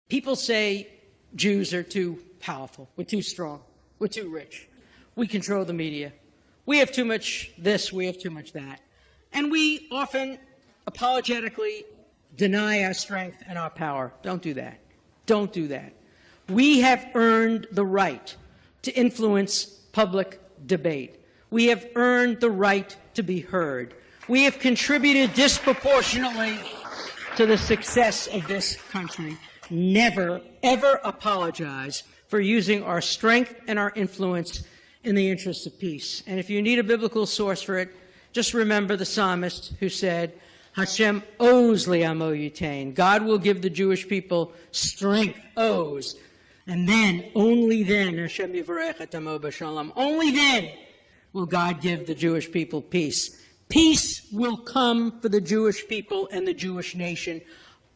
People say Jews are too powerful, we're too strong, we're too rich, we control the media, we have too much this, we have too much that. And we often apologetically deny our strength and our power. Don't do that. Don't do that. We have earned the right to influence public debate. We have earned the right to be heard. We have contributed disproportionately to the success of this country. Never, ever apologize for using our strength and our influence in the interests of peace. And if you need a biblical source for it, just remember the psalmist who said, Hashem oz li'amo yitain. God will give the Jewish people strength, oz. And then, only then, Hashem yivarech et amo b'shalom. Only then will God give the Jewish people peace. Peace will come for the Jewish people and the Jewish nation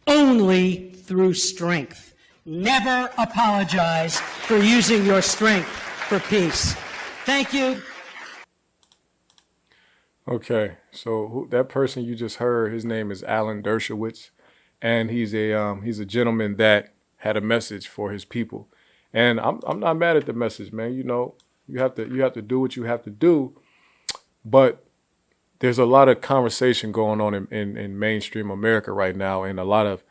only through strength. Never apologize for using your strength for peace. Thank you. Okay, so that person you just heard, his name is Alan Dershowitz, and he's a gentleman that had a message for his people. And I'm not mad at the message, man. You know, you have to do what you have to do, but there's a lot of conversation going on in mainstream America right now, and a lot of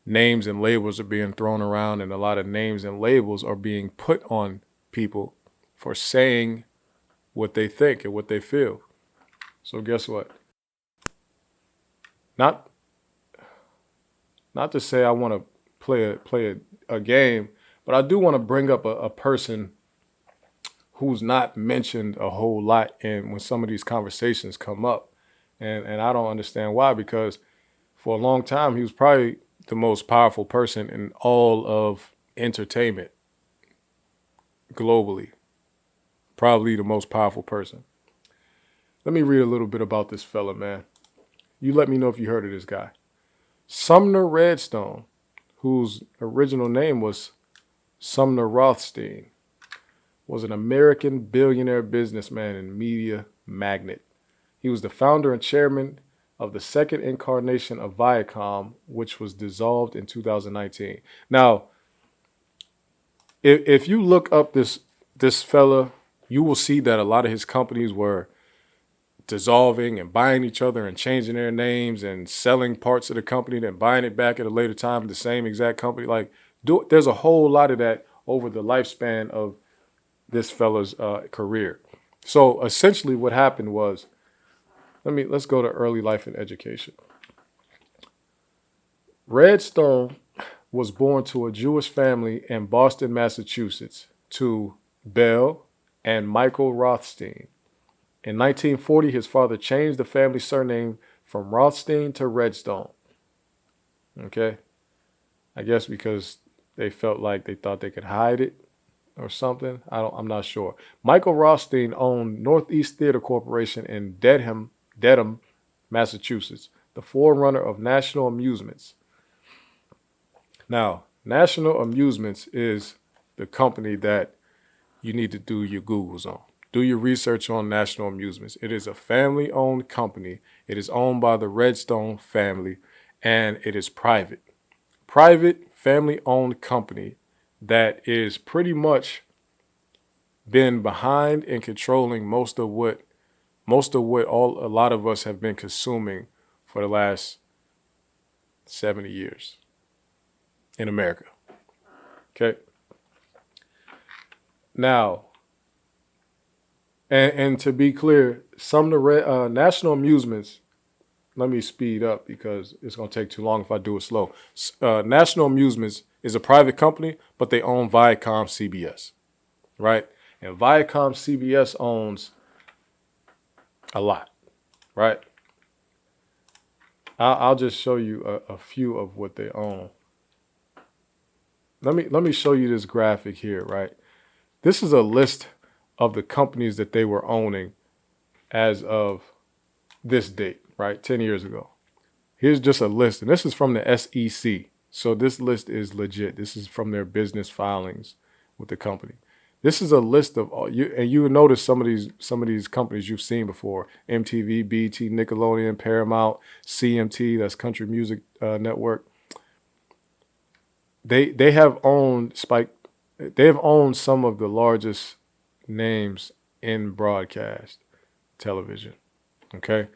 names and labels are being thrown around, and a lot of names and labels are being put on people for saying what they think and what they feel. So guess what? Not to say I want to play a game, but I do want to bring up a person who's not mentioned a whole lot when some of these conversations come up. And I don't understand why, because for a long time, he was probably the most powerful person in all of entertainment globally. Probably the most powerful person. Let me read a little bit about this fella, man. You let me know if you heard of this guy. Sumner Redstone, whose original name was Sumner Rothstein, was an American billionaire businessman and media magnate. He was the founder and chairman of the second incarnation of Viacom, which was dissolved in 2019. Now, if you look up this fella, you will see that a lot of his companies were dissolving and buying each other and changing their names and selling parts of the company, then buying it back at a later time, the same exact company. There's a whole lot of that over the lifespan of this fella's career. So essentially what happened was, let's go to early life and education. Redstone was born to a Jewish family in Boston, Massachusetts, to Belle and Michael Rothstein. In 1940, his father changed the family surname from Rothstein to Redstone. Okay? I guess because they felt like they thought they could hide it or something. I'm not sure. Michael Rothstein owned Northeast Theater Corporation in Dedham, Massachusetts, the forerunner of National Amusements. Now, National Amusements is the company that you need to do your Googles on. Do your research on National Amusements. It is a family-owned company. It is owned by the Redstone family, and it is private. Private, family-owned company that is pretty much been behind and controlling most of what a lot of us have been consuming for the last 70 years in America. Okay. Now, and to be clear, National Amusements, let me speed up because it's going to take too long if I do it slow. National Amusements is a private company, but they own Viacom CBS, right? And Viacom CBS owns a lot, right? I'll just show you a few of what they own. Let me show you this graphic here, right? This is a list of the companies that they were owning as of this date, right? 10 years ago. Here's just a list, and this is from the SEC. So this list is legit. This is from their business filings with the company. This is a list of all you, and you notice some of these companies you've seen before: MTV, BT, Nickelodeon, Paramount, CMT, that's Country Music Network. they have owned Spike. They have owned some of the largest names in broadcast television. Okay,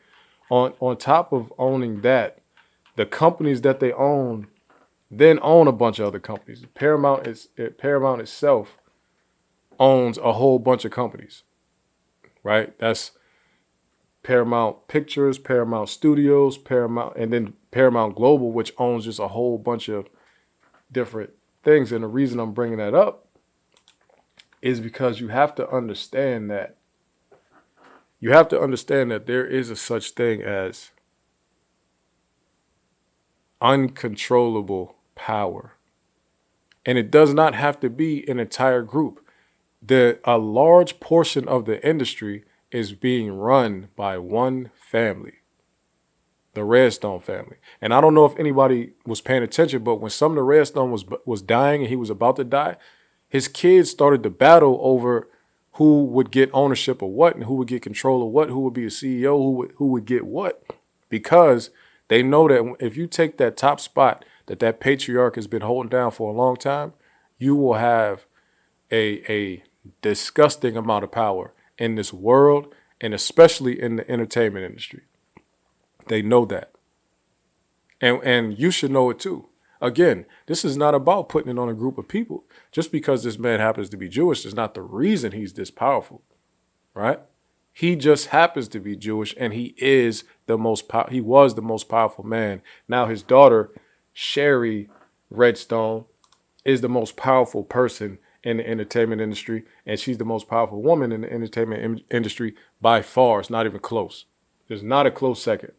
on top of owning that, the companies that they own then own a bunch of other companies. Paramount itself owns a whole bunch of companies, right? That's Paramount Pictures, Paramount Studios, Paramount, and then Paramount Global, which owns just a whole bunch of different things. And the reason I'm bringing that up is because you have to understand that there is a such thing as uncontrollable power. And it does not have to be an entire group. A large portion of the industry is being run by one family, the Redstone family. And I don't know if anybody was paying attention, but when Sumner Redstone was dying and he was about to die, his kids started to battle over who would get ownership of what and who would get control of what, who would be a CEO, who would get what, because they know that if you take that top spot that patriarch has been holding down for a long time, you will have a disgusting amount of power in this world, and especially in the entertainment industry. They know that. And you should know it too. Again, this is not about putting it on a group of people. Just because this man happens to be Jewish is not the reason he's this powerful, right? He just happens to be Jewish, and he was the most powerful man. Now his daughter, Sherry Redstone, is the most powerful person in the entertainment industry, and she's the most powerful woman in the entertainment industry by far. It's not even close. There's not a close second,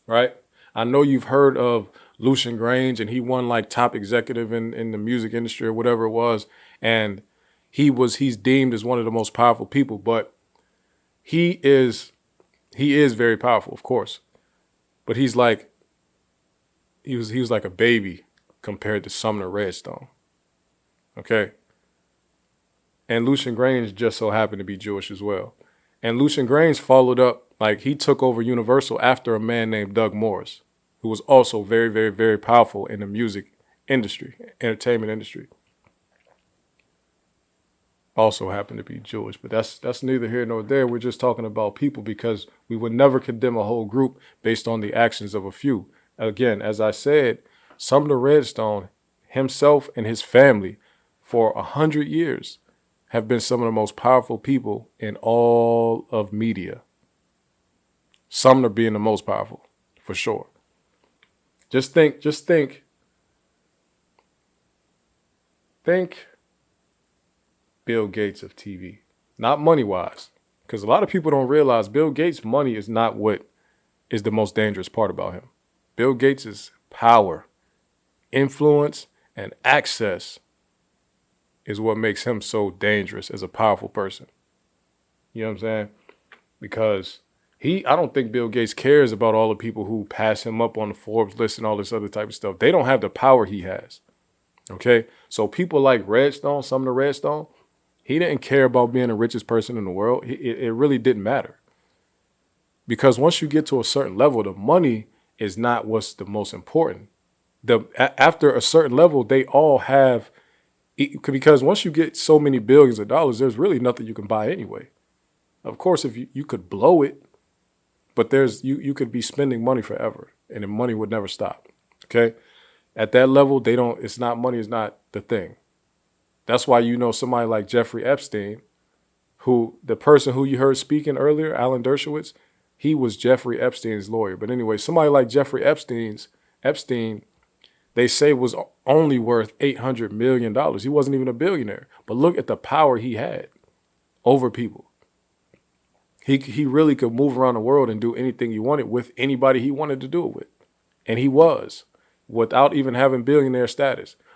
right? I know you've heard of Lucian Grange, and he won like top executive in the music industry or whatever it was, and he's deemed as one of the most powerful people, but he is very powerful, of course, but he was like a baby compared to Sumner Redstone. Okay. And Lucian Grange just so happened to be Jewish as well. And Lucian Grange followed up, like he took over Universal after a man named Doug Morris, who was also very, very, very powerful in the music industry, entertainment industry. Also happened to be Jewish, but that's neither here nor there. We're just talking about people, because we would never condemn a whole group based on the actions of a few. Again, as I said, Sumner Redstone himself and his family for 100 years have been some of the most powerful people in all of media. Sumner being the most powerful, for sure. Just think Bill Gates of TV, not money-wise, because a lot of people don't realize Bill Gates' money is not what is the most dangerous part about him. Bill Gates' power, influence, and access is what makes him so dangerous as a powerful person. You know what I'm saying? Because I don't think Bill Gates cares about all the people who pass him up on the Forbes list and all this other type of stuff. They don't have the power he has. Okay? So people like Redstone, Sumner Redstone, he didn't care about being the richest person in the world. It really didn't matter. Because once you get to a certain level, the money is not what's the most important. After a certain level, they all have, because once you get so many billions of dollars, there's really nothing you can buy anyway. Of course, if you could blow it, but you could be spending money forever, and the money would never stop. Okay? At that level, money is not the thing. That's why somebody like Jeffrey Epstein, the person who you heard speaking earlier, Alan Dershowitz, he was Jeffrey Epstein's lawyer. But anyway, somebody like Jeffrey Epstein, they say was only worth $800 million. He wasn't even a billionaire. But look at the power he had over people. He really could move around the world and do anything he wanted with anybody he wanted to do it with. And he was, without even having billionaire status.